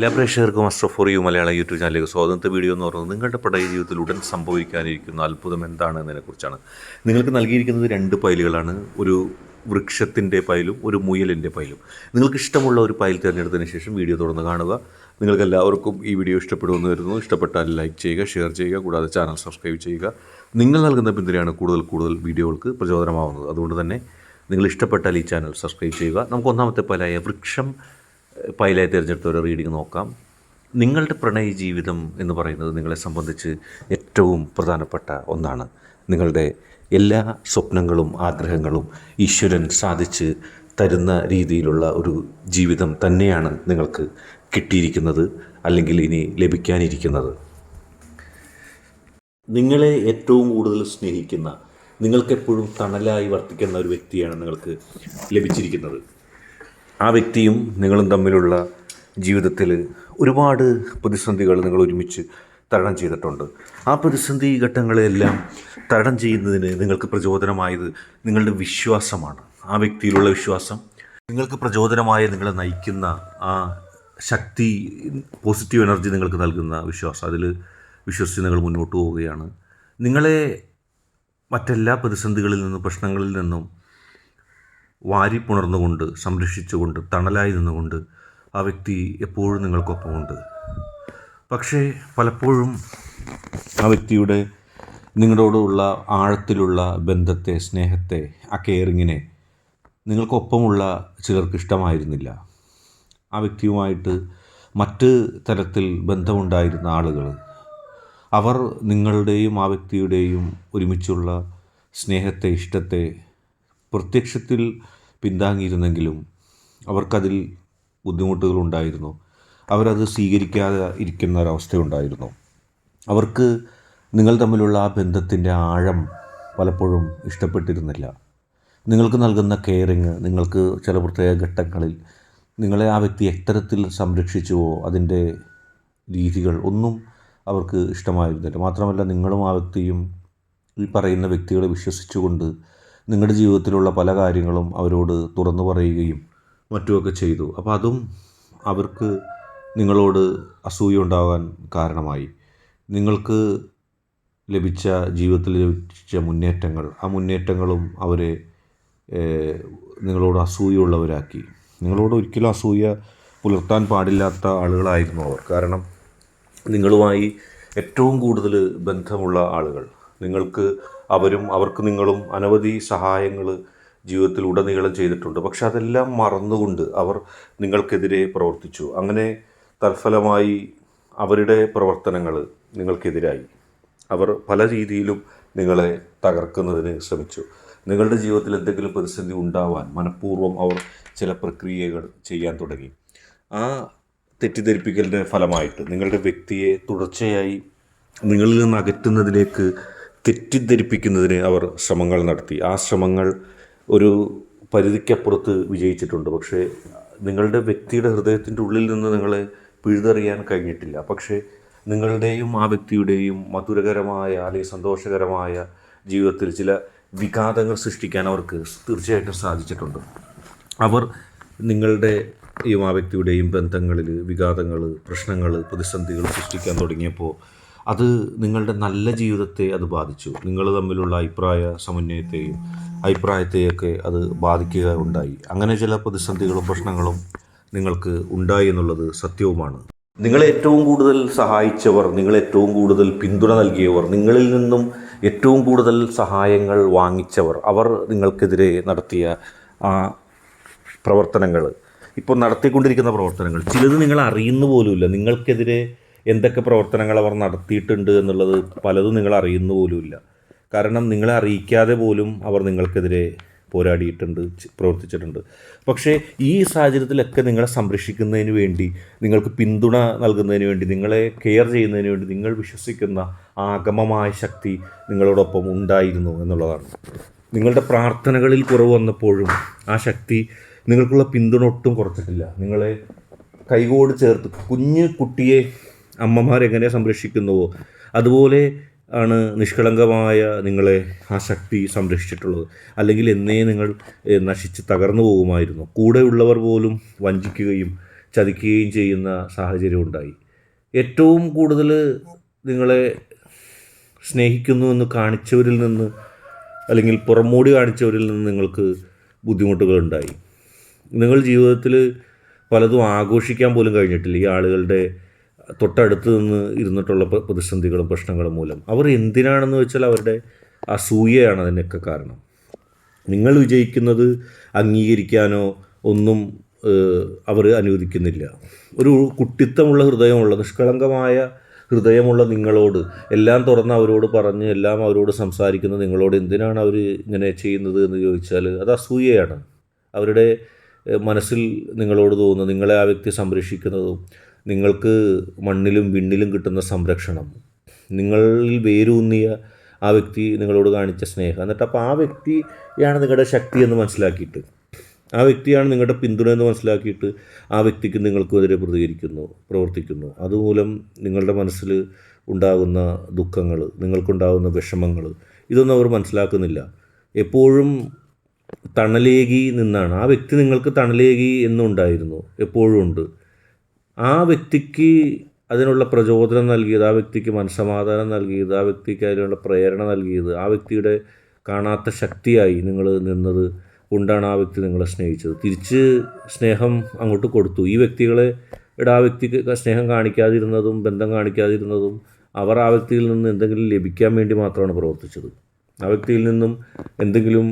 എല്ലാ പ്രേക്ഷകർക്കും master for you Malayala YouTube ചാനലിലേക്ക് സ്വാതന്ത്ര്യ വീഡിയോ എന്ന് പറയുന്നത് നിങ്ങളുടെ പ്രണയ ജീവിതത്തിൽ ഉടൻ സംഭവിക്കാനിരിക്കുന്ന അത്ഭുതം എന്താണ് എന്നതിനെക്കുറിച്ചാണ്. നിങ്ങൾക്ക് നൽകിയിരിക്കുന്നത് 2 പൈലുകളാണ്. ഒരു വൃക്ഷത്തിൻ്റെ പൈലും ഒരു മുയലിൻ്റെ പൈലും. നിങ്ങൾക്ക് ഇഷ്ടമുള്ള ഒരു പൈൽ തിരഞ്ഞെടുത്തതിന് ശേഷം വീഡിയോ തുടർന്ന് കാണുക. നിങ്ങൾക്ക് എല്ലാവർക്കും ഈ വീഡിയോ ഇഷ്ടപ്പെടുമെന്ന് വരുന്നു. ഇഷ്ടപ്പെട്ടാൽ ലൈക്ക് ചെയ്യുക, ഷെയർ ചെയ്യുക, കൂടാതെ ചാനൽ സബ്സ്ക്രൈബ് ചെയ്യുക. നിങ്ങൾ നൽകുന്ന പിന്തുണയാണ് കൂടുതൽ വീഡിയോകൾക്ക് പ്രചോദനമാവുന്നത്. അതുകൊണ്ട് തന്നെ നിങ്ങൾ ഇഷ്ടപ്പെട്ടാൽ ഈ ചാനൽ സബ്സ്ക്രൈബ് ചെയ്യുക. നമുക്ക് ഒന്നാമത്തെ പൈലായ വൃക്ഷം പൈലായി തിരഞ്ഞെടുത്ത ഒരു റീഡിംഗ് നോക്കാം. നിങ്ങളുടെ പ്രണയ ജീവിതം എന്ന് പറയുന്നത് നിങ്ങളെ സംബന്ധിച്ച് ഏറ്റവും പ്രധാനപ്പെട്ട ഒന്നാണ്. നിങ്ങളുടെ എല്ലാ സ്വപ്നങ്ങളും ആഗ്രഹങ്ങളും ഈശ്വരൻ സാധിച്ച് തരുന്ന രീതിയിലുള്ള ഒരു ജീവിതം തന്നെയാണ് നിങ്ങൾക്ക് കിട്ടിയിരിക്കുന്നത്, അല്ലെങ്കിൽ ഇനി ലഭിക്കാനിരിക്കുന്നത്. നിങ്ങളെ ഏറ്റവും കൂടുതൽ സ്നേഹിക്കുന്ന, നിങ്ങൾക്കെപ്പോഴും തണലായി വർത്തിക്കുന്ന ഒരു വ്യക്തിയാണ് നിങ്ങൾക്ക് ലഭിച്ചിരിക്കുന്നത്. ആ വ്യക്തിയും നിങ്ങളും തമ്മിലുള്ള ജീവിതത്തിൽ ഒരുപാട് പ്രതിസന്ധികൾ നിങ്ങൾ ഒരുമിച്ച് തരണം ചെയ്തിട്ടുണ്ട്. ആ പ്രതിസന്ധി ഘട്ടങ്ങളെല്ലാം തരണം ചെയ്യുന്നതിന് നിങ്ങൾക്ക് പ്രചോദനമായത് നിങ്ങളുടെ വിശ്വാസമാണ്. ആ വ്യക്തിയിലുള്ള വിശ്വാസം, നിങ്ങൾക്ക് പ്രചോദനമായി നിങ്ങളെ നയിക്കുന്ന ആ ശക്തി, പോസിറ്റീവ് എനർജി നിങ്ങൾക്ക് നൽകുന്ന വിശ്വാസം, അതിൽ വിശ്വസിച്ച് നിങ്ങൾ മുന്നോട്ട് പോവുകയാണ്. നിങ്ങളെ മറ്റെല്ലാ പ്രതിസന്ധികളിൽ നിന്നും പ്രശ്നങ്ങളിൽ നിന്നും വാരിപ്പുണർന്നുകൊണ്ട്, സംരക്ഷിച്ചുകൊണ്ട്, തണലായി നിന്നുകൊണ്ട് ആ വ്യക്തി എപ്പോഴും നിങ്ങൾക്കൊപ്പമുണ്ട്. പക്ഷേ പലപ്പോഴും ആ വ്യക്തിയുടെ നിങ്ങളോടുള്ള ആഴത്തിലുള്ള ബന്ധത്തെ, സ്നേഹത്തെ, ആ കെയറിങ്ങിനെ നിങ്ങൾക്കൊപ്പമുള്ള ചിലർക്ക് ഇഷ്ടമായിരുന്നില്ല. ആ വ്യക്തിയുമായിട്ട് മറ്റ് തരത്തിൽ ബന്ധമുണ്ടായിരുന്ന ആളുകൾ, അവർ നിങ്ങളുടെയും ആ വ്യക്തിയുടെയും ഒരുമിച്ചുള്ള സ്നേഹത്തെ, ഇഷ്ടത്തെ പ്രത്യക്ഷത്തിൽ പിന്താങ്ങിയിരുന്നെങ്കിലും അവർക്കതിൽ ബുദ്ധിമുട്ടുകളുണ്ടായിരുന്നു. അവരത് സ്വീകരിക്കാതെ ഇരിക്കുന്ന ഒരവസ്ഥയുണ്ടായിരുന്നു. അവർക്ക് നിങ്ങൾ തമ്മിലുള്ള ആ ബന്ധത്തിൻ്റെ ആഴം പലപ്പോഴും ഇഷ്ടപ്പെട്ടിരുന്നില്ല. നിങ്ങൾക്ക് നൽകുന്ന കെയറിങ്, നിങ്ങൾക്ക് ചില പ്രത്യേക ഘട്ടങ്ങളിൽ നിങ്ങളെ ആ വ്യക്തി എത്തരത്തിൽ സംരക്ഷിച്ചുവോ അതിൻ്റെ രീതികൾ ഒന്നും അവർക്ക് ഇഷ്ടമായിരുന്നില്ല. മാത്രമല്ല, നിങ്ങളും ആ വ്യക്തിയും ഈ പറയുന്ന വ്യക്തികളെ വിശ്വസിച്ചുകൊണ്ട് നിങ്ങളുടെ ജീവിതത്തിലുള്ള പല കാര്യങ്ങളും അവരോട് തുറന്നു പറയുകയും മറ്റുമൊക്കെ ചെയ്തു. അപ്പോൾ അതും അവർക്ക് നിങ്ങളോട് അസൂയ ഉണ്ടാകാൻ കാരണമായി. നിങ്ങൾക്ക് ലഭിച്ച, ജീവിതത്തിൽ ലഭിച്ച മുന്നേറ്റങ്ങൾ, ആ മുന്നേറ്റങ്ങളും അവരെ നിങ്ങളോട് അസൂയുള്ളവരാക്കി. നിങ്ങളോട് ഒരിക്കലും അസൂയ പുലർത്താൻ പാടില്ലാത്ത ആളുകളായിരുന്നു അവർ. കാരണം നിങ്ങളുമായി ഏറ്റവും കൂടുതൽ ബന്ധമുള്ള ആളുകൾ, നിങ്ങൾക്ക് അവരും അവർക്ക് നിങ്ങളും അനവധി സഹായങ്ങൾ ജീവിതത്തിൽ ഉടനീളം ചെയ്തിട്ടുണ്ട്. പക്ഷെ അതെല്ലാം മറന്നുകൊണ്ട് അവർ നിങ്ങൾക്കെതിരെ പ്രവർത്തിച്ചു. അങ്ങനെ തൽഫലമായി അവരുടെ പ്രവർത്തനങ്ങൾ നിങ്ങൾക്കെതിരായി. അവർ പല രീതിയിലും നിങ്ങളെ തകർക്കുന്നതിന് ശ്രമിച്ചു. നിങ്ങളുടെ ജീവിതത്തിൽ എന്തെങ്കിലും പ്രതിസന്ധി ഉണ്ടാവാൻ മനഃപൂർവ്വം അവർ ചില പ്രക്രിയകൾ ചെയ്യാൻ തുടങ്ങി. ആ തെറ്റിദ്ധരിപ്പിക്കലിൻ്റെ ഫലമായിട്ട് നിങ്ങളുടെ വ്യക്തിയെ തുടർച്ചയായി നിങ്ങളിൽ നിന്ന് അകറ്റുന്നതിലേക്ക്, തെറ്റിദ്ധരിപ്പിക്കുന്നതിന് അവർ ശ്രമങ്ങൾ നടത്തി. ആ ശ്രമങ്ങൾ ഒരു പരിധിക്കപ്പുറത്ത് വിജയിച്ചിട്ടുണ്ട്. പക്ഷേ നിങ്ങളുടെ വ്യക്തിയുടെ ഹൃദയത്തിൻ്റെ ഉള്ളിൽ നിന്ന് നിങ്ങളെ പിഴുതെറിയാൻ കഴിഞ്ഞിട്ടില്ല. പക്ഷേ നിങ്ങളുടെയും ആ വ്യക്തിയുടെയും മധുരകരമായ അല്ലെങ്കിൽ സന്തോഷകരമായ ജീവിതത്തിൽ ചില വിഘാതങ്ങൾ സൃഷ്ടിക്കാൻ അവർക്ക് തീർച്ചയായിട്ടും സാധിച്ചിട്ടുണ്ട്. അവർ നിങ്ങളുടെയും ആ വ്യക്തിയുടെയും ബന്ധങ്ങളിൽ വിഘാതങ്ങൾ, പ്രശ്നങ്ങൾ, പ്രതിസന്ധികൾ സൃഷ്ടിക്കാൻ തുടങ്ങിയപ്പോൾ അത് നിങ്ങളുടെ നല്ല ജീവിതത്തെ അത് ബാധിച്ചു. നിങ്ങൾ തമ്മിലുള്ള അഭിപ്രായ സമന്വയത്തെയും അഭിപ്രായത്തെയൊക്കെ അത് ബാധിക്കുക ഉണ്ടായി. അങ്ങനെ ചില പ്രതിസന്ധികളും പ്രശ്നങ്ങളും നിങ്ങൾക്ക് ഉണ്ടായി എന്നുള്ളത് സത്യവുമാണ്. നിങ്ങളെ ഏറ്റവും കൂടുതൽ സഹായിച്ചവർ, നിങ്ങളേറ്റവും കൂടുതൽ പിന്തുണ നൽകിയവർ, നിങ്ങളിൽ നിന്നും ഏറ്റവും കൂടുതൽ സഹായങ്ങൾ വാങ്ങിച്ചവർ, അവർ നിങ്ങൾക്കെതിരെ നടത്തിയ ആ പ്രവർത്തനങ്ങൾ, ഇപ്പോൾ നടത്തിക്കൊണ്ടിരിക്കുന്ന പ്രവർത്തനങ്ങൾ, ചിലത് നിങ്ങൾ അറിയുന്നു പോലുമില്ല. നിങ്ങൾക്കെതിരെ എന്തൊക്കെ പ്രവർത്തനങ്ങൾ അവർ നടത്തിയിട്ടുണ്ട് എന്നുള്ളത് പലതും നിങ്ങൾ അറിയുന്നു പോലുമില്ല. കാരണം നിങ്ങളെ അറിയിക്കാതെ പോലും അവർ നിങ്ങൾക്കെതിരെ പോരാടിയിട്ടുണ്ട്, പ്രവർത്തിച്ചിട്ടുണ്ട്. പക്ഷേ ഈ സാഹചര്യത്തിലൊക്കെ നിങ്ങളെ സംരക്ഷിക്കുന്നതിന് വേണ്ടി, നിങ്ങൾക്ക് പിന്തുണ നൽകുന്നതിന് വേണ്ടി, നിങ്ങളെ കെയർ ചെയ്യുന്നതിന് വേണ്ടി നിങ്ങൾ വിശ്വസിക്കുന്ന ആ അഗമമായ ശക്തി നിങ്ങളോടൊപ്പം ഉണ്ടായിരുന്നു എന്നുള്ളതാണ്. നിങ്ങളുടെ പ്രാർത്ഥനകളിൽ കുറവ് വന്നപ്പോഴും ആ ശക്തി നിങ്ങൾക്കുള്ള പിന്തുണ ഒട്ടും കുറച്ചിട്ടില്ല. നിങ്ങളെ കൈകോട് ചേർത്ത്, കുഞ്ഞു കുട്ടിയെ അമ്മമാരെങ്ങനെ സംരക്ഷിക്കുന്നുവോ അതുപോലെ ആണ് നിഷ്കളങ്കമായ നിങ്ങളെ ആ ശക്തി സംരക്ഷിച്ചിട്ടുള്ളത്. അല്ലെങ്കിൽ എന്നേ നിങ്ങൾ നശിച്ച് തകർന്നു പോകുമായിരുന്നു. കൂടെയുള്ളവർ പോലും വഞ്ചിക്കുകയും ചതിക്കുകയും ചെയ്യുന്ന സാഹചര്യം ഉണ്ടായി. ഏറ്റവും കൂടുതൽ നിങ്ങളെ സ്നേഹിക്കുന്നു എന്ന് കാണിച്ചവരിൽ നിന്ന്, അല്ലെങ്കിൽ പുറമോടി കാണിച്ചവരിൽ നിന്ന് നിങ്ങൾക്ക് ബുദ്ധിമുട്ടുകളുണ്ടായി. നിങ്ങൾ ജീവിതത്തിൽ പലതും ആഘോഷിക്കാൻ പോലും കഴിഞ്ഞിട്ടില്ല ഈ ആളുകളുടെ തൊട്ടടുത്ത് നിന്ന് ഇരുന്നിട്ടുള്ള പ്രതിസന്ധികളും പ്രശ്നങ്ങളും മൂലം. അവർ എന്തിനാണെന്ന് വെച്ചാൽ അവരുടെ അസൂയയാണ് അതിനൊക്കെ കാരണം. നിങ്ങൾ വിജയിക്കുന്നത് അംഗീകരിക്കാനോ ഒന്നും അവർ അനുവദിക്കുന്നില്ല. ഒരു കുട്ടിത്തമുള്ള ഹൃദയമുള്ള, നിഷ്കളങ്കമായ ഹൃദയമുള്ള നിങ്ങളോട് എല്ലാം തുറന്ന് അവരോട് പറഞ്ഞ് എല്ലാം അവരോട് സംസാരിക്കുന്ന നിങ്ങളോട് എന്തിനാണ് അവർ ഇങ്ങനെ ചെയ്യുന്നത് എന്ന് ചോദിച്ചാൽ അത് അസൂയയാണ്. അവരുടെ മനസ്സിൽ നിങ്ങളോട് തോന്നുന്നു, നിങ്ങളെ ആ വ്യക്തി സംരക്ഷിക്കുന്നതും നിങ്ങൾക്ക് മണ്ണിലും വിണ്ണിലും കിട്ടുന്ന സംരക്ഷണം, നിങ്ങളിൽ വേരൂന്നിയ ആ വ്യക്തി നിങ്ങളോട് കാണിച്ച സ്നേഹം, എന്നിട്ട് അപ്പോൾ ആ വ്യക്തിയാണ് നിങ്ങളുടെ ശക്തി എന്ന് മനസ്സിലാക്കിയിട്ട്, ആ വ്യക്തിയാണ് നിങ്ങളുടെ പിന്തുണ എന്ന് മനസ്സിലാക്കിയിട്ട് ആ വ്യക്തിക്ക് നിങ്ങൾക്കെതിരെ പ്രവർത്തിക്കുന്നു. അതുമൂലം നിങ്ങളുടെ മനസ്സിൽ ഉണ്ടാകുന്ന ദുഃഖങ്ങൾ, നിങ്ങൾക്കുണ്ടാകുന്ന വിഷമങ്ങൾ, ഇതൊന്നും അവർ മനസ്സിലാക്കുന്നില്ല. എപ്പോഴും തണലേകി നിന്നാണ് ആ വ്യക്തി നിങ്ങൾക്ക് തണലേകി എന്നുണ്ടായിരുന്നു, എപ്പോഴും ഉണ്ട്. ആ വ്യക്തിക്ക് അതിനുള്ള പ്രചോദനം നൽകിയത്, ആ വ്യക്തിക്ക് മനസ്സമാധാനം നൽകിയത്, ആ വ്യക്തിക്ക് അതിനുള്ള പ്രേരണ നൽകിയത്, ആ വ്യക്തിയുടെ കാണാത്ത ശക്തിയായി നിങ്ങൾ നിന്നത് കൊണ്ടാണ് ആ വ്യക്തി നിങ്ങളെ സ്നേഹിച്ചത്. തിരിച്ച് സ്നേഹം അങ്ങോട്ട് കൊടുത്തു. ഈ വ്യക്തികളെ ആ വ്യക്തിക്ക് സ്നേഹം കാണിക്കാതിരുന്നതും ബന്ധം കാണിക്കാതിരുന്നതും അവർ ആ വ്യക്തിയിൽ നിന്ന് എന്തെങ്കിലും ലഭിക്കാൻ വേണ്ടി മാത്രമാണ് പ്രവർത്തിച്ചത്. ആ വ്യക്തിയിൽ നിന്നും എന്തെങ്കിലും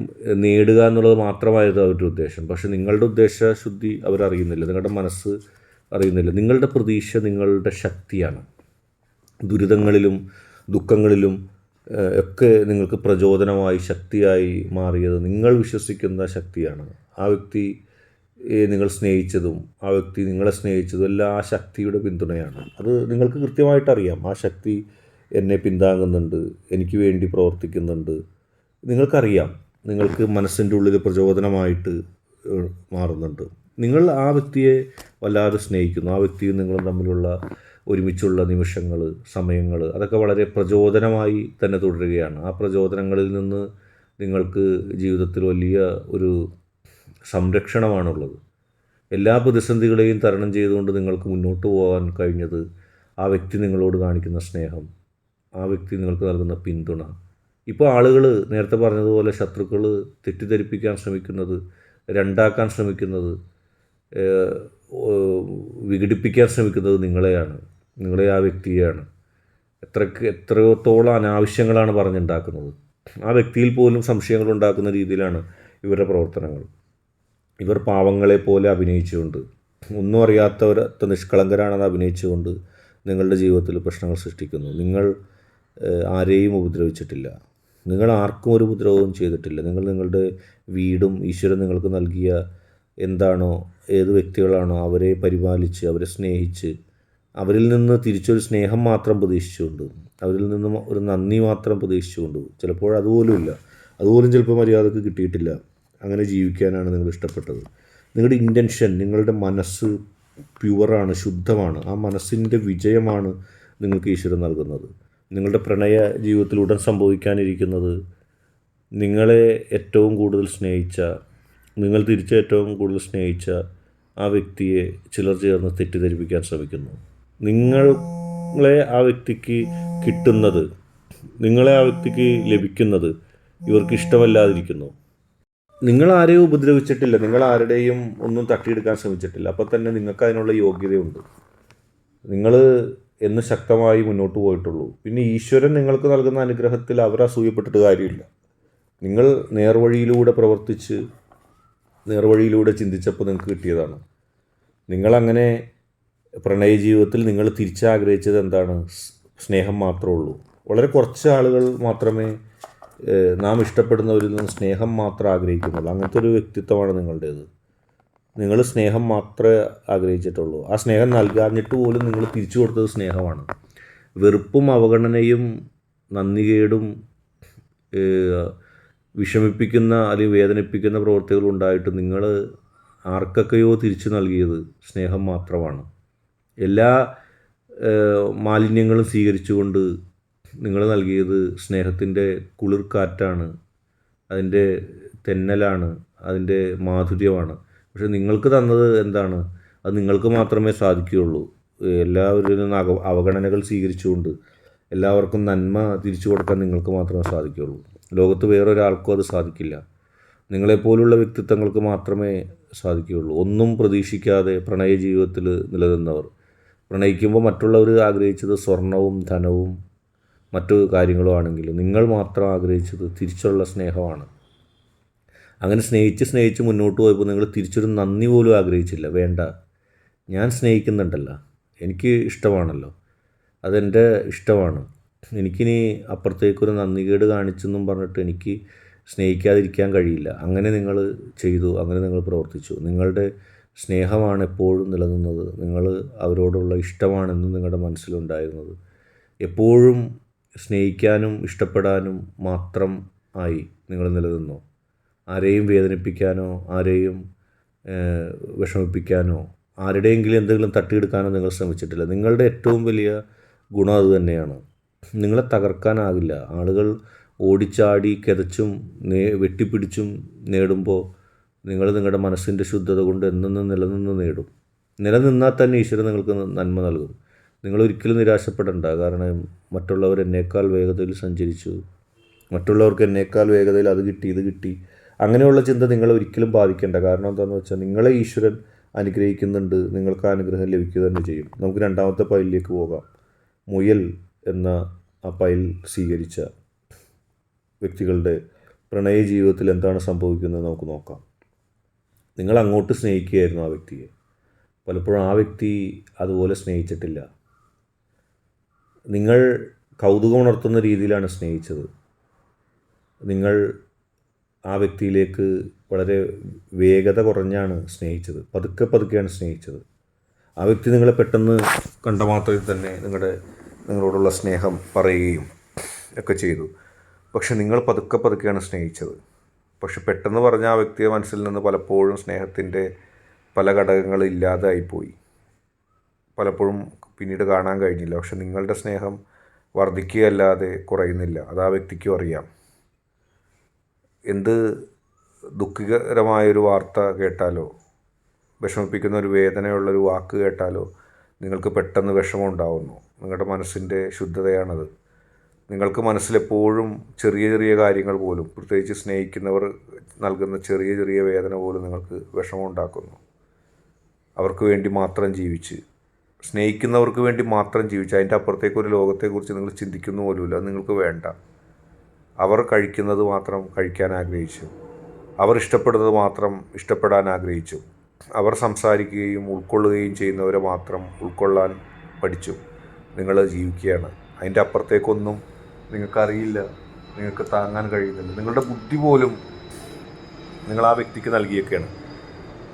നേടുക എന്നുള്ളത് മാത്രമായിരുന്നു അവരുടെ ഉദ്ദേശം. പക്ഷേ നിങ്ങളുടെ ഉദ്ദേശശുദ്ധി അവരറിയുന്നില്ല, നിങ്ങളുടെ മനസ്സ് അറിയുന്നില്ല. നിങ്ങളുടെ പ്രതീക്ഷ നിങ്ങളുടെ ശക്തിയാണ്. ദുരിതങ്ങളിലും ദുഃഖങ്ങളിലും ഒക്കെ നിങ്ങൾക്ക് പ്രചോദനമായി ശക്തിയായി മാറിയത് നിങ്ങൾ വിശ്വസിക്കുന്ന ശക്തിയാണ്. ആ വ്യക്തി നിങ്ങൾ സ്നേഹിച്ചതും ആ വ്യക്തി നിങ്ങളെ സ്നേഹിച്ചതും എല്ലാം ആ ശക്തിയുടെ പിന്തുണയാണ്. അത് നിങ്ങൾക്ക് കൃത്യമായിട്ടറിയാം. ആ ശക്തി എന്നെ പിന്താങ്ങുന്നുണ്ട്, എനിക്ക് വേണ്ടി പ്രവർത്തിക്കുന്നുണ്ട്. നിങ്ങൾക്കറിയാം, നിങ്ങൾക്ക് മനസ്സിൻ്റെ ഉള്ളിൽ പ്രചോദനമായിട്ട് മാറുന്നുണ്ട്. നിങ്ങൾ ആ വ്യക്തിയെ വല്ലാതെ സ്നേഹിക്കുന്നു. ആ വ്യക്തിയും നിങ്ങളും തമ്മിലുള്ള ഒരുമിച്ചുള്ള നിമിഷങ്ങൾ, സമയങ്ങൾ, അതൊക്കെ വളരെ പ്രചോദനമായി തന്നെ തുടരുകയാണ്. ആ പ്രചോദനങ്ങളിൽ നിന്ന് നിങ്ങൾക്ക് ജീവിതത്തിൽ വലിയ ഒരു സംരക്ഷണമാണുള്ളത്. എല്ലാ പ്രതിസന്ധികളെയും തരണം ചെയ്തുകൊണ്ട് നിങ്ങൾക്ക് മുന്നോട്ട് പോകാൻ കഴിഞ്ഞത് ആ വ്യക്തി നിങ്ങളോട് കാണിക്കുന്ന സ്നേഹം, ആ വ്യക്തി നിങ്ങൾക്ക് നൽകുന്ന പിന്തുണ. ഇപ്പോൾ ആളുകൾ നേരത്തെ പറഞ്ഞതുപോലെ ശത്രുക്കൾ തെറ്റിദ്ധരിപ്പിക്കാൻ ശ്രമിക്കുന്നത്, രണ്ടാക്കാൻ ശ്രമിക്കുന്നത്, വിഘടിപ്പിക്കാൻ ശ്രമിക്കുന്നത് നിങ്ങളെയാണ്, നിങ്ങളെ ആ വ്യക്തിയെയാണ്. എത്രത്തോളം അനാവശ്യങ്ങളാണ് പറഞ്ഞുണ്ടാക്കുന്നത്. ആ വ്യക്തിയിൽ പോലും സംശയങ്ങൾ ഉണ്ടാക്കുന്ന രീതിയിലാണ് ഇവരുടെ പ്രവർത്തനങ്ങൾ. ഇവർ പാവങ്ങളെ പോലെ അഭിനയിച്ചുകൊണ്ട്, ഒന്നും അറിയാത്തവരത്തെ നിഷ്കളങ്കരാണെന്ന് അഭിനയിച്ചുകൊണ്ട് നിങ്ങളുടെ ജീവിതത്തിൽ പ്രശ്നങ്ങൾ സൃഷ്ടിക്കുന്നു. നിങ്ങൾ ആരെയും ഉപദ്രവിച്ചിട്ടില്ല, നിങ്ങൾ ആർക്കും ഒരു ഉപദ്രവവും ചെയ്തിട്ടില്ല. നിങ്ങൾ നിങ്ങളുടെ വീടും ഈശ്വരൻ നിങ്ങൾക്ക് നൽകിയ എന്താണോ, ഏത് വ്യക്തികളാണോ അവരെ പരിപാലിച്ച്, അവരെ സ്നേഹിച്ച്, അവരിൽ നിന്ന് തിരിച്ചൊരു സ്നേഹം മാത്രം പ്രതീക്ഷിച്ചുകൊണ്ട്, അവരിൽ നിന്നും ഒരു നന്ദി മാത്രം പ്രതീക്ഷിച്ചുകൊണ്ട്, ചിലപ്പോൾ അതുപോലും ചിലപ്പോൾ മര്യാദക്ക് കിട്ടിയിട്ടില്ല. അങ്ങനെ ജീവിക്കാനാണ് നിങ്ങൾ ഇഷ്ടപ്പെട്ടത്. നിങ്ങളുടെ ഇൻറ്റൻഷൻ, നിങ്ങളുടെ മനസ്സ് പ്യുവറാണ്, ശുദ്ധമാണ്. ആ മനസ്സിൻ്റെ വിജയമാണ് നിങ്ങൾക്ക് ഈശ്വരൻ നൽകുന്നത്. നിങ്ങളുടെ പ്രണയ ജീവിതത്തിൽ ഉടൻ സംഭവിക്കാനിരിക്കുന്നത് നിങ്ങളെ ഏറ്റവും കൂടുതൽ സ്നേഹിച്ച, നിങ്ങൾ തിരിച്ച് ഏറ്റവും കൂടുതൽ സ്നേഹിച്ച ആ വ്യക്തിയെ ചിലർ ചേർന്ന് തെറ്റിദ്ധരിപ്പിക്കാൻ ശ്രമിക്കുന്നു. നിങ്ങളെ ആ വ്യക്തിക്ക് കിട്ടുന്നത്, നിങ്ങളെ ആ വ്യക്തിക്ക് ലഭിക്കുന്നത് ഇവർക്ക് ഇഷ്ടമല്ലാതിരിക്കുന്നു. നിങ്ങൾ ആരെയും ഉപദ്രവിച്ചിട്ടില്ല, നിങ്ങൾ ആരുടെയും ഒന്നും തട്ടിയെടുക്കാൻ ശ്രമിച്ചിട്ടില്ല. അപ്പോൾ തന്നെ നിങ്ങൾക്ക് അതിനുള്ള യോഗ്യതയുണ്ട്. നിങ്ങൾ എന്ന് ശക്തമായി മുന്നോട്ട് പോയിട്ടുള്ളൂ. പിന്നെ ഈശ്വരൻ നിങ്ങൾക്ക് നൽകുന്ന അനുഗ്രഹത്തിൽ അവർ അസൂയപ്പെട്ടിട്ട് കാര്യമില്ല. നിങ്ങൾ നേർവഴിയിലൂടെ പ്രവർത്തിച്ച്, നേർവഴിയിലൂടെ ചിന്തിച്ചപ്പോൾ നിങ്ങൾക്ക് കിട്ടിയതാണ്. നിങ്ങളങ്ങനെ പ്രണയ ജീവിതത്തിൽ നിങ്ങൾ തിരിച്ചാഗ്രഹിച്ചത് എന്താണ്? സ്നേഹം മാത്രമേ ഉള്ളൂ. വളരെ കുറച്ച് ആളുകൾ മാത്രമേ നാം ഇഷ്ടപ്പെടുന്നവരിൽ നിന്ന് സ്നേഹം മാത്രം ആഗ്രഹിക്കുന്നുള്ളൂ. അങ്ങനത്തെ ഒരു വ്യക്തിത്വമാണ് നിങ്ങളുടേത്. നിങ്ങൾ സ്നേഹം മാത്രമേ ആഗ്രഹിച്ചിട്ടുള്ളൂ. ആ സ്നേഹം നൽകാഞ്ഞിട്ട് പോലും നിങ്ങൾ തിരിച്ചു കൊടുത്തത് സ്നേഹമാണ്. വെറുപ്പും അവഗണനയും നന്ദികേടും വിഷമിപ്പിക്കുന്ന അല്ലെങ്കിൽ വേദനിപ്പിക്കുന്ന പ്രവൃത്തികൾ ഉണ്ടായിട്ട് നിങ്ങൾ ആർക്കൊക്കെയോ തിരിച്ചു നൽകിയത് സ്നേഹം മാത്രമാണ്. എല്ലാ മാലിന്യങ്ങളും സ്വീകരിച്ചുകൊണ്ട് നിങ്ങൾ നൽകിയത് സ്നേഹത്തിൻ്റെ കുളിർക്കാറ്റാണ്, അതിൻ്റെ തെന്നലാണ്, അതിൻ്റെ മാധുര്യമാണ്. പക്ഷെ നിങ്ങൾക്ക് തന്നത് എന്താണ്? അത് നിങ്ങൾക്ക് മാത്രമേ സാധിക്കുകയുള്ളൂ. എല്ലാവരിലും അവഗണനകൾ സ്വീകരിച്ചുകൊണ്ട് എല്ലാവർക്കും നന്മ തിരിച്ചു കൊടുക്കാൻ നിങ്ങൾക്ക് മാത്രമേ സാധിക്കുകയുള്ളൂ. ലോകത്ത് വേറൊരാൾക്കും അത് സാധിക്കില്ല. നിങ്ങളെപ്പോലുള്ള വ്യക്തിത്വങ്ങൾക്ക് മാത്രമേ സാധിക്കുകയുള്ളൂ. ഒന്നും പ്രതീക്ഷിക്കാതെ പ്രണയ ജീവിതത്തിൽ നിലനിന്നവർ. പ്രണയിക്കുമ്പോൾ മറ്റുള്ളവർ ആഗ്രഹിച്ചത് സ്വർണവും ധനവും മറ്റു കാര്യങ്ങളും ആണെങ്കിൽ നിങ്ങൾ മാത്രം ആഗ്രഹിച്ചത് തിരിച്ചുള്ള സ്നേഹമാണ്. അങ്ങനെ സ്നേഹിച്ച് മുന്നോട്ട് പോയപ്പോൾ നിങ്ങൾ തിരിച്ചൊരു നന്ദി പോലും ആഗ്രഹിച്ചില്ല. വേണ്ട, ഞാൻ സ്നേഹിക്കുന്നുണ്ടല്ലോ, എനിക്ക് ഇഷ്ടമാണല്ലോ, അതെൻ്റെ ഇഷ്ടമാണ്, എനിക്കിനി അപ്പുറത്തേക്കൊരു നന്ദികേട് കാണിച്ചെന്നും പറഞ്ഞിട്ട് എനിക്ക് സ്നേഹിക്കാതിരിക്കാൻ കഴിയില്ല. അങ്ങനെ നിങ്ങൾ ചെയ്തു, അങ്ങനെ നിങ്ങൾ പ്രവർത്തിച്ചു. നിങ്ങളുടെ സ്നേഹമാണ് എപ്പോഴും നിലനിന്നത്. നിങ്ങൾ അവരോടുള്ള ഇഷ്ടമാണെന്നും നിങ്ങളുടെ മനസ്സിലുണ്ടായിരുന്നത്. എപ്പോഴും സ്നേഹിക്കാനും ഇഷ്ടപ്പെടാനും മാത്രം ആയി നിങ്ങൾ നിലനിന്നു. ആരെയും വേദനിപ്പിക്കാനോ ആരെയും വിഷമിപ്പിക്കാനോ ആരുടെയെങ്കിലും എന്തെങ്കിലും തട്ടിയെടുക്കാനോ നിങ്ങൾ ശ്രമിച്ചിട്ടില്ല. നിങ്ങളുടെ ഏറ്റവും വലിയ ഗുണം അതുതന്നെയാണ്. നിങ്ങളെ തകർക്കാനാകില്ല. ആളുകൾ ഓടിച്ചാടി കിതച്ചും വെട്ടിപ്പിടിച്ചും നേടുമ്പോൾ നിങ്ങൾ നിങ്ങളുടെ മനസ്സിൻ്റെ ശുദ്ധത കൊണ്ട് എന്നെന്നും നിലനിന്നാൽ തന്നെ ഈശ്വരൻ നിങ്ങൾക്ക് നന്മ നൽകും. നിങ്ങളൊരിക്കലും നിരാശപ്പെടേണ്ട. കാരണം മറ്റുള്ളവർ എന്നേക്കാൾ വേഗതയിൽ സഞ്ചരിച്ചു, മറ്റുള്ളവർക്ക് എന്നേക്കാൾ വേഗതയിൽ അത് കിട്ടി ഇത് കിട്ടി, അങ്ങനെയുള്ള ചിന്ത നിങ്ങളെ ഒരിക്കലും ബാധിക്കേണ്ട. കാരണം എന്താണെന്ന് വെച്ചാൽ നിങ്ങളെ ഈശ്വരൻ അനുഗ്രഹിക്കുന്നുണ്ട്. നിങ്ങൾക്ക് ആ അനുഗ്രഹം ലഭിക്കുക തന്നെ ചെയ്യും. നമുക്ക് രണ്ടാമത്തെ പൈലിലേക്ക് പോകാം. മുയൽ എന്ന ആ പൈൽ സ്വീകരിച്ച വ്യക്തികളുടെ പ്രണയ ജീവിതത്തിൽ എന്താണ് സംഭവിക്കുന്നത് നമുക്ക് നോക്കാം. നിങ്ങൾ അങ്ങോട്ട് സ്നേഹിക്കുകയായിരുന്നു ആ വ്യക്തിയെ. പലപ്പോഴും ആ വ്യക്തി അതുപോലെ സ്നേഹിച്ചിട്ടില്ല. നിങ്ങൾ കൗതുകമുണർത്തുന്ന രീതിയിലാണ് സ്നേഹിച്ചത്. നിങ്ങൾ ആ വ്യക്തിയിലേക്ക് വളരെ വേഗത കുറഞ്ഞാണ് സ്നേഹിച്ചത്. പതുക്കെയാണ് സ്നേഹിച്ചത്. ആ വ്യക്തി നിങ്ങളെ പെട്ടെന്ന് കണ്ട മാത്രയിൽ തന്നെ നിങ്ങളോടുള്ള സ്നേഹം പറയുകയും ഒക്കെ ചെയ്തു. പക്ഷെ നിങ്ങൾ പതുക്കെയാണ് സ്നേഹിച്ചത്. പക്ഷെ പെട്ടെന്ന് പറഞ്ഞ ആ വ്യക്തിയെ മനസ്സിൽ നിന്ന് പലപ്പോഴും സ്നേഹത്തിൻ്റെ പല ഘടകങ്ങൾ ഇല്ലാതായിപ്പോയി. പലപ്പോഴും പിന്നീട് കാണാൻ കഴിഞ്ഞില്ല. പക്ഷെ നിങ്ങളുടെ സ്നേഹം വർദ്ധിക്കുകയല്ലാതെ കുറയുന്നില്ല. അത് ആ വ്യക്തിക്കും അറിയാം. എന്ത് ദുഃഖകരമായൊരു വാർത്ത കേട്ടാലോ വിഷമിപ്പിക്കുന്ന ഒരു വേദനയുള്ളൊരു വാക്ക് കേട്ടാലോ നിങ്ങൾക്ക് പെട്ടെന്ന് വിഷമം ഉണ്ടാവുന്നു. നിങ്ങളുടെ മനസ്സിൻ്റെ ശുദ്ധതയാണത്. നിങ്ങൾക്ക് മനസ്സിലെപ്പോഴും ചെറിയ കാര്യങ്ങൾ പോലും, പ്രത്യേകിച്ച് സ്നേഹിക്കുന്നവർ നൽകുന്ന ചെറിയ വേദന പോലും നിങ്ങൾക്ക് വിഷമം ഉണ്ടാക്കുന്നു. അവർക്ക് വേണ്ടി മാത്രം ജീവിച്ച്, സ്നേഹിക്കുന്നവർക്ക് വേണ്ടി മാത്രം ജീവിച്ച് അതിൻ്റെ അപ്പുറത്തേക്കൊരു ലോകത്തെക്കുറിച്ച് നിങ്ങൾ ചിന്തിക്കുന്നു പോലുമില്ല. അത് നിങ്ങൾക്ക് വേണ്ട. അവർ കഴിക്കുന്നത് മാത്രം കഴിക്കാൻ ആഗ്രഹിച്ചു, അവർ ഇഷ്ടപ്പെടുന്നത് മാത്രം ഇഷ്ടപ്പെടാൻ ആഗ്രഹിച്ചു, അവർ സംസാരിക്കുകയും ഉൾക്കൊള്ളുകയും ചെയ്യുന്നവരെ മാത്രം ഉൾക്കൊള്ളാൻ പഠിച്ചു. നിങ്ങൾ ജീവിക്കുകയാണ്. അതിൻ്റെ അപ്പുറത്തേക്കൊന്നും നിങ്ങൾക്കറിയില്ല, നിങ്ങൾക്ക് താങ്ങാൻ കഴിയുന്നില്ല. നിങ്ങളുടെ ബുദ്ധി പോലും നിങ്ങൾ ആ വ്യക്തിക്ക് നൽകിയൊക്കെയാണ്.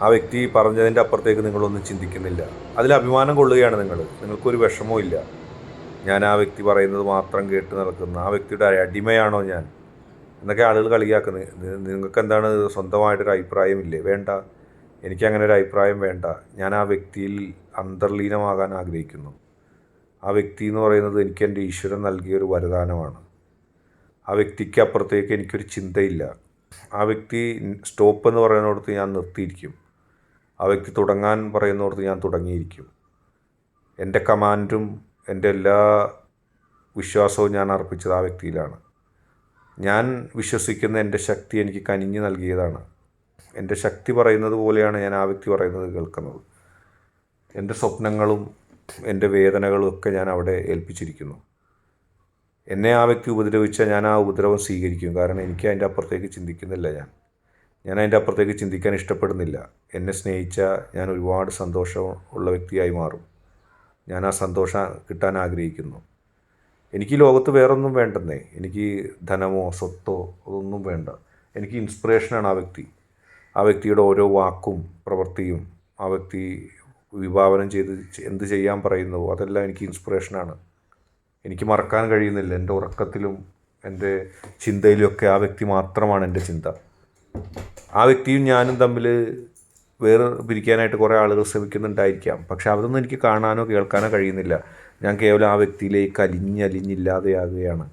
ആ വ്യക്തി പറഞ്ഞതിൻ്റെ അപ്പുറത്തേക്ക് നിങ്ങളൊന്നും ചിന്തിക്കുന്നില്ല. അതിൽ അഭിമാനം കൊള്ളുകയാണ് നിങ്ങൾക്കൊരു വിഷമവും ഇല്ല. ഞാൻ ആ വ്യക്തി പറയുന്നത് മാത്രം കേട്ട് നടക്കുന്ന ആ വ്യക്തിയുടെ അടിമയാണോ ഞാൻ എന്നൊക്കെ ആളുകൾ കളിയാക്കുന്നത്. നിങ്ങൾക്ക് എന്താണ് സ്വന്തമായിട്ടൊരു അഭിപ്രായമില്ലേ? വേണ്ട, എനിക്കങ്ങനെ ഒരു അഭിപ്രായം വേണ്ട. ഞാൻ ആ വ്യക്തിയിൽ അന്തർലീനമാകാൻ ആഗ്രഹിക്കുന്നു. ആ വ്യക്തി എന്ന് പറയുന്നത് എനിക്ക് എൻ്റെ ഈശ്വരൻ നൽകിയൊരു വരദാനമാണ്. ആ വ്യക്തിക്ക് അപ്പുറത്തേക്ക് എനിക്കൊരു ചിന്തയില്ല. ആ വ്യക്തി സ്റ്റോപ്പ് എന്ന് പറയുന്നിടത്ത് ഞാൻ നിർത്തിയിരിക്കും. ആ വ്യക്തി തുടങ്ങാൻ പറയുന്നിടത്ത് ഞാൻ തുടങ്ങിയിരിക്കും. എൻ്റെ കമാൻഡും എൻ്റെ എല്ലാ വിശ്വാസവും ഞാൻ അർപ്പിച്ചത് ആ വ്യക്തിയിലാണ്. ഞാൻ വിശ്വസിക്കുന്ന എൻ്റെ ശക്തി എനിക്ക് കനിഞ്ഞ് നൽകിയതാണ്. എൻ്റെ ശക്തി പറയുന്നത് പോലെയാണ് ഞാൻ ആ വ്യക്തി പറയുന്നത് കേൾക്കുന്നത്. എൻ്റെ സ്വപ്നങ്ങളും എൻ്റെ വേദനകളും ഒക്കെ ഞാൻ അവിടെ ഏൽപ്പിച്ചിരിക്കുന്നു. എന്നെ ആ വ്യക്തി ഉപദ്രവിച്ചാൽ ഞാൻ ആ ഉപദ്രവം സ്വീകരിക്കും. കാരണം എനിക്ക് അതിൻ്റെ അപ്പുറത്തേക്ക് ചിന്തിക്കുന്നില്ല. ഞാൻ അതിൻ്റെ അപ്പുറത്തേക്ക് ചിന്തിക്കാൻ ഇഷ്ടപ്പെടുന്നില്ല. എന്നെ സ്നേഹിച്ചാൽ ഞാൻ ഒരുപാട് സന്തോഷം ഉള്ള വ്യക്തിയായി മാറും. ഞാൻ ആ സന്തോഷം കിട്ടാൻ ആഗ്രഹിക്കുന്നു. എനിക്ക് ലോകത്ത് വേറൊന്നും വേണ്ടെന്നേ. എനിക്ക് ധനമോ സ്വത്തോ അതൊന്നും വേണ്ട. എനിക്ക് ഇൻസ്പിറേഷനാണ് ആ വ്യക്തി. ആ വ്യക്തിയുടെ ഓരോ വാക്കും പ്രവൃത്തിയും, ആ വ്യക്തി വിഭാവനം ചെയ്ത് എന്ത് ചെയ്യാൻ പറയുന്നുവോ അതെല്ലാം എനിക്ക് ഇൻസ്പിറേഷനാണ്. എനിക്ക് മറക്കാൻ കഴിയുന്നില്ല. എൻ്റെ ഉറക്കത്തിലും എൻ്റെ ചിന്തയിലുമൊക്കെ ആ വ്യക്തി മാത്രമാണ് എൻ്റെ ചിന്ത. ആ വ്യക്തിയും ഞാനും തമ്മിൽ വേറെ പിരിക്കാനായിട്ട് കുറേ ആളുകൾ ശ്രമിക്കുന്നുണ്ടായിരിക്കാം. പക്ഷെ അതൊന്നും എനിക്ക് കാണാനോ കേൾക്കാനോ കഴിയുന്നില്ല. ഞാൻ കേവലം ആ വ്യക്തിയിലേക്ക് അലിഞ്ഞില്ലാതെയാകുകയാണ്.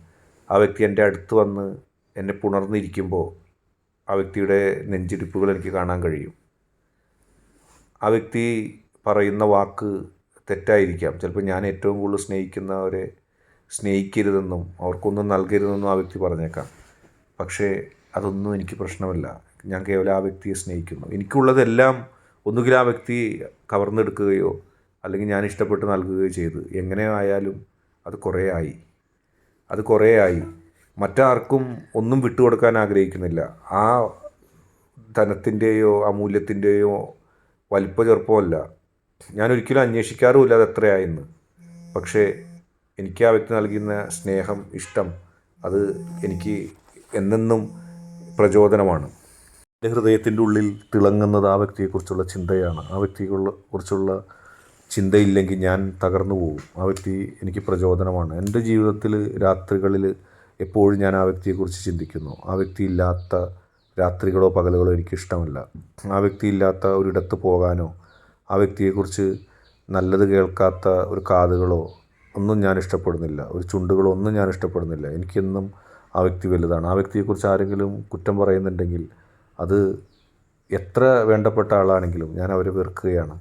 ആ വ്യക്തി എൻ്റെ അടുത്ത് വന്ന് എന്നെ പുണർന്നിരിക്കുമ്പോൾ ആ വ്യക്തിയുടെ നെഞ്ചിടിപ്പുകൾ എനിക്ക് കാണാൻ കഴിയും. ആ വ്യക്തി പറയുന്ന വാക്ക് തെറ്റായിരിക്കാം. ചിലപ്പോൾ ഞാൻ ഏറ്റവും കൂടുതൽ സ്നേഹിക്കുന്നവരെ സ്നേഹിക്കരുതെന്നും അവർക്കൊന്നും നൽകരുതെന്നും ആ വ്യക്തി പറഞ്ഞേക്കാം. പക്ഷേ അതൊന്നും എനിക്ക് പ്രശ്നമല്ല. ഞാൻ കേവലം ആ വ്യക്തിയെ സ്നേഹിക്കുന്നു. എനിക്കുള്ളതെല്ലാം ഒന്നുകിൽ ആ വ്യക്തി കവർന്നെടുക്കുകയോ അല്ലെങ്കിൽ ഞാൻ ഇഷ്ടപ്പെട്ട് നൽകുകയോ ചെയ്ത് എങ്ങനെ ആയാലും അത് കുറേ ആയി. മറ്റാർക്കും ഒന്നും വിട്ടുകൊടുക്കാൻ ആഗ്രഹിക്കുന്നില്ല. ആ ധനത്തിൻ്റെയോ അമൂല്യത്തിൻ്റെയോ വലിപ്പ ചെറുപ്പമല്ല. ഞാനൊരിക്കലും അന്വേഷിക്കാറുമില്ല അത് എത്രയായെന്ന്. പക്ഷേ എനിക്ക് ആ വ്യക്തി നൽകുന്ന സ്നേഹം, ഇഷ്ടം, അത് എനിക്ക് എന്നെന്നും പ്രചോദനമാണ്. എൻ്റെ ഹൃദയത്തിൻ്റെ ഉള്ളിൽ തിളങ്ങുന്നത് ആ വ്യക്തിയെക്കുറിച്ചുള്ള ചിന്തയാണ്. ആ വ്യക്തിയെക്കുറിച്ചുള്ള ചിന്തയില്ലെങ്കിൽ ഞാൻ തകർന്നു പോകും. ആ വ്യക്തി എനിക്ക് പ്രചോദനമാണ്. എൻ്റെ ജീവിതത്തിൽ രാത്രികളിൽ എപ്പോഴും ഞാൻ ആ വ്യക്തിയെക്കുറിച്ച് ചിന്തിക്കുന്നു. ആ വ്യക്തി ഇല്ലാത്ത രാത്രികളോ പകലുകളോ എനിക്കിഷ്ടമല്ല. ആ വ്യക്തി ഇല്ലാത്ത ഒരിടത്ത് പോകാനോ ആ വ്യക്തിയെക്കുറിച്ച് നല്ലത് കേൾക്കാത്ത ഒരു കാതുകളോ ഒന്നും ഞാൻ ഇഷ്ടപ്പെടുന്നില്ല. ഒരു ചുണ്ടുകളോ ഒന്നും ഞാൻ ഇഷ്ടപ്പെടുന്നില്ല. എനിക്കെന്നും ആ വ്യക്തി വലുതാണ്. ആ വ്യക്തിയെക്കുറിച്ച് ആരെങ്കിലും കുറ്റം പറയുന്നുണ്ടെങ്കിൽ അത് എത്ര വേണ്ടപ്പെട്ട ആളാണെങ്കിലും ഞാൻ അവരെ വെറുക്കുകയാണ്.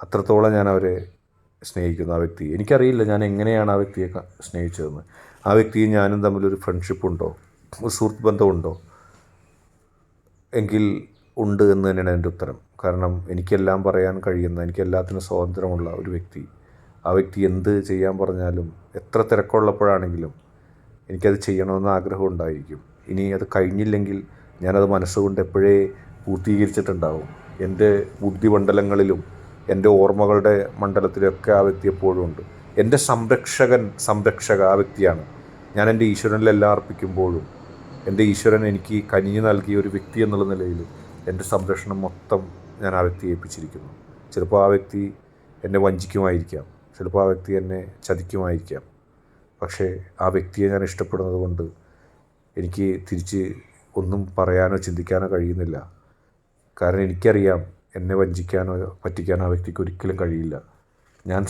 അത്രത്തോളം ഞാൻ അവരെ സ്നേഹിക്കുന്നു. ആ വ്യക്തി, എനിക്കറിയില്ല ഞാൻ എങ്ങനെയാണ് ആ വ്യക്തിയെ സ്നേഹിച്ചതെന്ന്. ആ വ്യക്തിയും ഞാനും തമ്മിലൊരു ഫ്രണ്ട്ഷിപ്പുണ്ടോ, ഒരു സുഹൃത്ത് ബന്ധമുണ്ടോ എങ്കിൽ ഉണ്ട് എന്ന് തന്നെയാണ് എൻ്റെ ഉത്തരം. കാരണം എനിക്കെല്ലാം പറയാൻ കഴിയുന്ന, എനിക്കെല്ലാത്തിനും സ്വാതന്ത്ര്യമുള്ള ഒരു വ്യക്തി, ആ വ്യക്തി എന്ത് ചെയ്യാൻ പറഞ്ഞാലും എത്ര തിരക്കുള്ളപ്പോഴാണെങ്കിലും എനിക്കത് ചെയ്യണമെന്ന് ആഗ്രഹം ഉണ്ടായിരിക്കും. ഇനി അത് കഴിഞ്ഞില്ലെങ്കിൽ ഞാനത് മനസ്സുകൊണ്ട് എപ്പോഴേ പൂർത്തീകരിച്ചിട്ടുണ്ടാവും. എൻ്റെ ബുദ്ധിമണ്ഡലങ്ങളിലും എൻ്റെ ഓർമ്മകളുടെ മണ്ഡലത്തിലൊക്കെ ആ വ്യക്തി എപ്പോഴും ഉണ്ട്. എൻ്റെ സംരക്ഷക ആ വ്യക്തിയാണ്. ഞാൻ എൻ്റെ ഈശ്വരനിലെല്ലാം അർപ്പിക്കുമ്പോഴും എൻ്റെ ഈശ്വരൻ എനിക്ക് കനിഞ്ഞു നൽകിയ ഒരു വ്യക്തി എന്നുള്ള നിലയിൽ എൻ്റെ സംരക്ഷണം മൊത്തം ഞാൻ ആ വ്യക്തിയെ ഏൽപ്പിച്ചിരിക്കുന്നു. ചിലപ്പോൾ ആ വ്യക്തി എന്നെ വഞ്ചിക്കുമായിരിക്കാം, ചിലപ്പോൾ ആ വ്യക്തി എന്നെ ചതിക്കുമായിരിക്കാം. പക്ഷേ ആ വ്യക്തിയെ ഞാൻ ഇഷ്ടപ്പെടുന്നത് കൊണ്ട് എനിക്ക് തിരിച്ച് ഒന്നും പറയാനോ ചിന്തിക്കാനോ കഴിയുന്നില്ല. കാരണം എനിക്കറിയാം എന്നെ വഞ്ചിക്കാനോ പറ്റിക്കാനോ ആ വ്യക്തിക്ക് ഒരിക്കലും കഴിയില്ല. ഞാൻ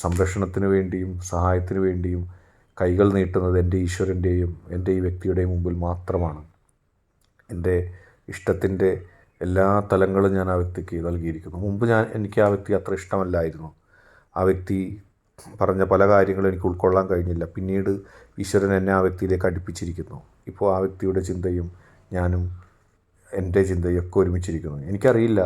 സംരക്ഷണത്തിന് വേണ്ടിയും സഹായത്തിന് വേണ്ടിയും കൈകൾ നീട്ടുന്നത് എൻ്റെ ഈശ്വരൻ്റെയും എൻ്റെ ഈ വ്യക്തിയുടെയും മുമ്പിൽ മാത്രമാണ്. എൻ്റെ ഇഷ്ടത്തിൻ്റെ എല്ലാ തലങ്ങളും ഞാൻ ആ വ്യക്തിക്ക് നൽകിയിരിക്കുന്നു. മുമ്പ് എനിക്ക് ആ വ്യക്തി അത്ര ഇഷ്ടമല്ലായിരുന്നു. ആ വ്യക്തി പറഞ്ഞ പല കാര്യങ്ങളും എനിക്ക് ഉൾക്കൊള്ളാൻ കഴിഞ്ഞില്ല. പിന്നീട് ഈശ്വരൻ എന്നെ ആ വ്യക്തിയിലേക്ക് അടുപ്പിച്ചിരിക്കുന്നു. ഇപ്പോൾ ആ വ്യക്തിയുടെ ചിന്തയും ഞാനും എൻ്റെ ചിന്തയും ഒക്കെ ഒരുമിച്ചിരിക്കുന്നു. എനിക്കറിയില്ല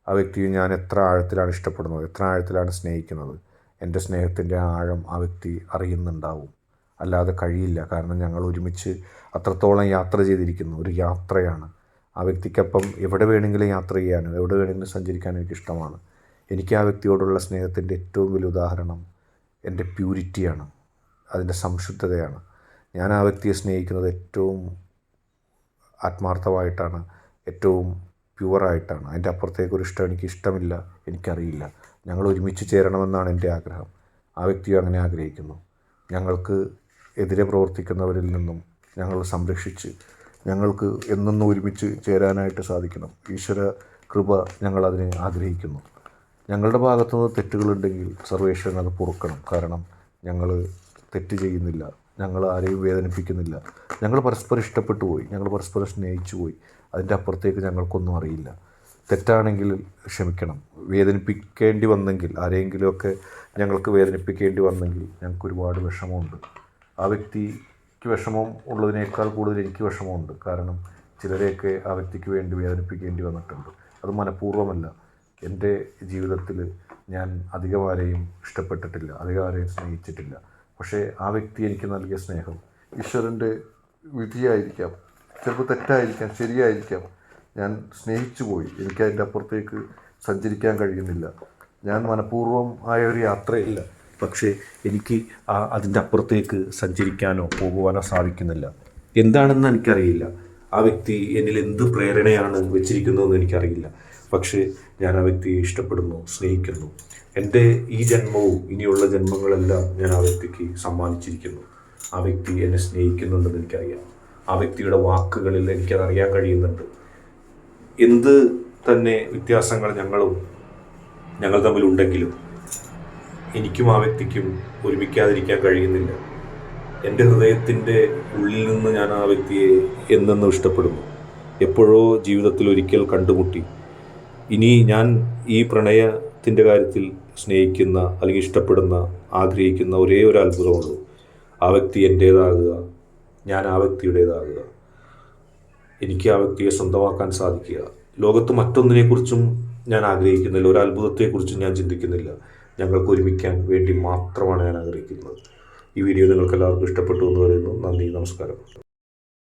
ആ വ്യക്തിയെ ഞാൻ എത്ര ആഴത്തിലാണ് ഇഷ്ടപ്പെടുന്നത്, എത്ര ആഴത്തിലാണ് സ്നേഹിക്കുന്നത്. എൻ്റെ സ്നേഹത്തിൻ്റെ ആഴം ആ വ്യക്തി അറിയുന്നുണ്ടാവും. അല്ലാതെ കഴിയില്ല. കാരണം ഞങ്ങൾ ഒരുമിച്ച് അത്രത്തോളം യാത്ര ചെയ്തിരിക്കുന്നു. ഒരു യാത്രയാണ്. ആ വ്യക്തിക്കൊപ്പം എവിടെ വേണമെങ്കിലും യാത്ര ചെയ്യാനും എവിടെ വേണമെങ്കിലും സഞ്ചരിക്കാനും എനിക്കിഷ്ടമാണ്. എനിക്ക് ആ വ്യക്തിയോടുള്ള സ്നേഹത്തിൻ്റെ ഏറ്റവും വലിയ ഉദാഹരണം എൻ്റെ പ്യൂരിറ്റിയാണ്, അതിൻ്റെ സംശുദ്ധതയാണ്. ഞാൻ ആ വ്യക്തിയെ സ്നേഹിക്കുന്നത് ഏറ്റവും ആത്മാർത്ഥമായിട്ടാണ്, ഏറ്റവും പ്യുവറായിട്ടാണ്. അതിൻ്റെ അപ്പുറത്തേക്കൊരു ഇഷ്ടം എനിക്കിഷ്ടമില്ല, എനിക്കറിയില്ല. ഞങ്ങൾ ഒരുമിച്ച് ചേരണമെന്നാണ് എൻ്റെ ആഗ്രഹം. ആ വ്യക്തിയും അങ്ങനെ ആഗ്രഹിക്കുന്നു. ഞങ്ങൾക്ക് എതിരെ പ്രവർത്തിക്കുന്നവരിൽ നിന്നും ഞങ്ങൾ സംരക്ഷിച്ച് ഞങ്ങൾക്ക് എന്നെന്നും ഒരുമിച്ച് ചേരാനായിട്ട് സാധിക്കണം. ഈശ്വര കൃപ ഞങ്ങളതിനെ ആഗ്രഹിക്കുന്നു. ഞങ്ങളുടെ ഭാഗത്തുനിന്ന് തെറ്റുകളുണ്ടെങ്കിൽ സർവേശ്വരൻ അത് പൊറുക്കണം. കാരണം ഞങ്ങൾ തെറ്റ് ചെയ്യുന്നില്ല, ഞങ്ങൾ ആരെയും വേദനിപ്പിക്കുന്നില്ല. ഞങ്ങൾ പരസ്പരം ഇഷ്ടപ്പെട്ടു പോയി, ഞങ്ങൾ പരസ്പരം സ്നേഹിച്ചു പോയി. അതിൻ്റെ അപ്പുറത്തേക്ക് ഞങ്ങൾക്കൊന്നും അറിയില്ല. തെറ്റാണെങ്കിൽ ക്ഷമിക്കണം. വേദനിപ്പിക്കേണ്ടി വന്നെങ്കിൽ, ആരെയെങ്കിലുമൊക്കെ ഞങ്ങൾക്ക് വേദനിപ്പിക്കേണ്ടി വന്നെങ്കിൽ ഞങ്ങൾക്ക് ഒരുപാട് വിഷമമുണ്ട്. ആ വ്യക്തിക്ക് വിഷമം ഉള്ളതിനേക്കാൾ കൂടുതൽ എനിക്ക് വിഷമമുണ്ട്. കാരണം ചിലരെയൊക്കെ ആ വ്യക്തിക്ക് വേണ്ടി വേദനിപ്പിക്കേണ്ടി വന്നിട്ടുണ്ട്. അത് മനഃപൂർവ്വമല്ല. എൻ്റെ ജീവിതത്തിൽ ഞാൻ അധികം ആരെയും ഇഷ്ടപ്പെട്ടിട്ടില്ല, അധികം ആരെയും സ്നേഹിച്ചിട്ടില്ല. പക്ഷേ ആ വ്യക്തി എനിക്ക് നൽകിയ സ്നേഹം ഈശ്വരൻ്റെ വിധിയായിരിക്കാം, ചിലപ്പോൾ തെറ്റായിരിക്കാം, ശരിയായിരിക്കാം. ഞാൻ സ്നേഹിച്ചു പോയി. എനിക്ക് അതിൻ്റെ അപ്പുറത്തേക്ക് സഞ്ചരിക്കാൻ കഴിയുന്നില്ല. ഞാൻ മനഃപൂർവ്വം ആയ ഒരു യാത്രയില്ല. പക്ഷേ എനിക്ക് അതിൻ്റെ അപ്പുറത്തേക്ക് സഞ്ചരിക്കാനോ പോകുവാനോ സാധിക്കുന്നില്ല. എന്താണെന്ന് എനിക്കറിയില്ല. ആ വ്യക്തി എന്നിൽ എന്ത് പ്രേരണയാണ് വെച്ചിരിക്കുന്നതെന്ന് എനിക്കറിയില്ല. പക്ഷേ ഞാൻ ആ വ്യക്തിയെ ഇഷ്ടപ്പെടുന്നു, സ്നേഹിക്കുന്നു. എൻ്റെ ഈ ജന്മവും ഇനിയുള്ള ജന്മങ്ങളെല്ലാം ഞാൻ ആ വ്യക്തിക്ക് സമ്മാനിച്ചിരിക്കുന്നു. ആ വ്യക്തി എന്നെ സ്നേഹിക്കുന്നുണ്ടെന്ന് എനിക്കറിയാം. ആ വ്യക്തിയുടെ വാക്കുകളിൽ എനിക്കതറിയാൻ കഴിയുന്നുണ്ട്. എന്ത് തന്നെ വ്യത്യാസങ്ങൾ ഞങ്ങൾ തമ്മിലുണ്ടെങ്കിലും എനിക്കും ആ വ്യക്തിക്കും ഒരുമിക്കാതിരിക്കാൻ കഴിയുന്നില്ല. എൻ്റെ ഹൃദയത്തിൻ്റെ ഉള്ളിൽ നിന്ന് ഞാൻ ആ വ്യക്തിയെ എന്നെന്നും ഇഷ്ടപ്പെടുന്നു. എപ്പോഴോ ജീവിതത്തിൽ ഒരിക്കൽ കണ്ടുമുട്ടി ഇനി ഞാൻ ഈ പ്രണയത്തിൻ്റെ കാര്യത്തിൽ സ്നേഹിക്കുന്ന അല്ലെങ്കിൽ ഇഷ്ടപ്പെടുന്ന ആഗ്രഹിക്കുന്ന ഒരേ ഒരു അത്ഭുതമുള്ളൂ, ആ വ്യക്തി എൻ്റേതാകുക, ഞാൻ ആ വ്യക്തിയുടേതാകുക, എനിക്ക് ആ വ്യക്തിയെ സ്വന്തമാക്കാൻ സാധിക്കുക. ലോകത്ത് മറ്റൊന്നിനെക്കുറിച്ചും ഞാൻ ആഗ്രഹിക്കുന്നില്ല, ഒരു അത്ഭുതത്തെക്കുറിച്ചും ഞാൻ ചിന്തിക്കുന്നില്ല. ഞങ്ങൾക്ക് ഒരുമിക്കാൻ വേണ്ടി മാത്രമാണ് ഞാൻ ആഗ്രഹിക്കുന്നത്. ഈ വീഡിയോ നിങ്ങൾക്ക് എല്ലാവർക്കും ഇഷ്ടപ്പെട്ടു എന്ന് പറയുന്നു. നന്ദി, നമസ്കാരം.